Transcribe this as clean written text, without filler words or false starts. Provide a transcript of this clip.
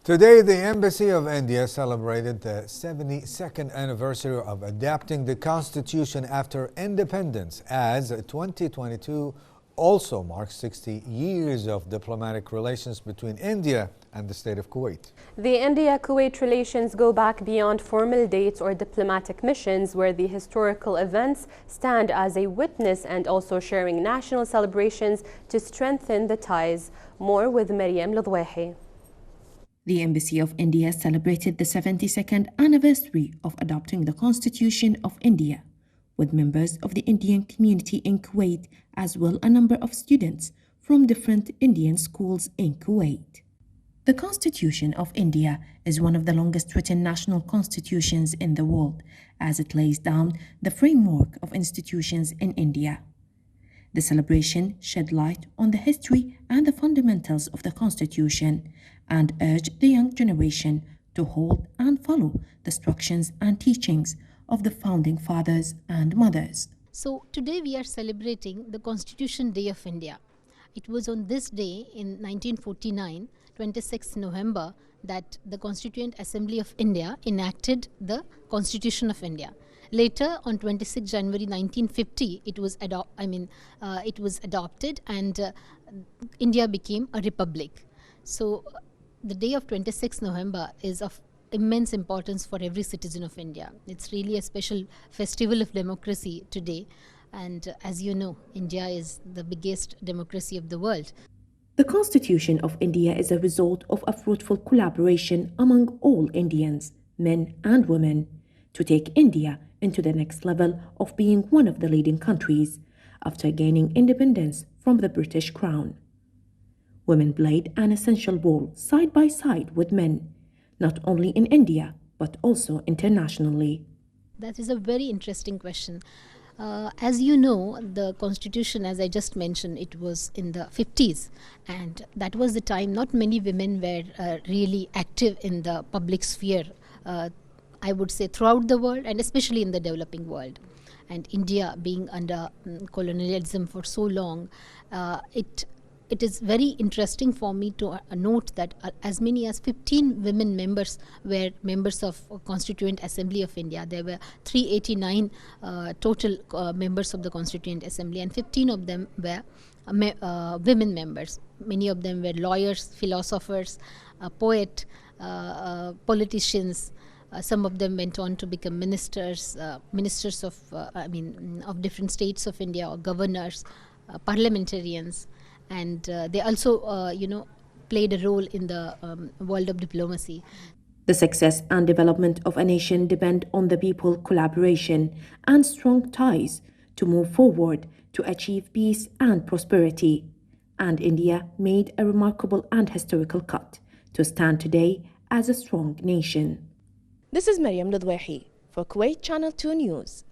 Today, the Embassy of India celebrated the 72nd anniversary of adapting the Constitution after independence, as 2022 also marks 60 years of diplomatic relations between India and the state of Kuwait. The India-Kuwait relations go back beyond formal dates or diplomatic missions, where the historical events stand as a witness and also sharing national celebrations to strengthen the ties. More with Maryam Ladwahi. The Embassy of India celebrated the 72nd anniversary of adopting the Constitution of India, with members of the Indian community in Kuwait as well a number of students from different Indian schools in Kuwait. The Constitution of India is one of the longest written national constitutions in the world, as it lays down the framework of institutions in India. The celebration shed light on the history and the fundamentals of the Constitution and urged the young generation to hold and follow the instructions and teachings of the founding fathers and mothers. So today we are celebrating the Constitution Day of India. It was on this day in 1949, 26 November, that the Constituent Assembly of India enacted the Constitution of India. Later, on 26 January 1950, it was adopted and India became a republic. So the day of 26 November is of immense importance for every citizen of India. It's really a special festival of democracy today. And as you know, India is the biggest democracy of the world. The Constitution of India is a result of a fruitful collaboration among all Indians, men and women, to take India into the next level of being one of the leading countries after gaining independence from the British Crown. Women played an essential role side by side with men, not only in India but also internationally. That is a very interesting question. As you know, the Constitution, as I just mentioned, it was in the 50s, and that was the time not many women were really active in the public sphere, I would say throughout the world and especially in the developing world. And India being under colonialism for so long, it is very interesting for me to note that as many as 15 women members were members of Constituent Assembly of India. There were 389 total members of the Constituent Assembly, and 15 of them were women members. Many of them were lawyers, philosophers, poets, politicians. Some of them went on to become ministers of different states of India, or governors, parliamentarians. And they also, played a role in the world of diplomacy. The success and development of a nation depend on the people collaboration and strong ties to move forward to achieve peace and prosperity. And India made a remarkable and historical cut to stand today as a strong nation. This is Maryam Ladwahi for Kuwait Channel 2 News.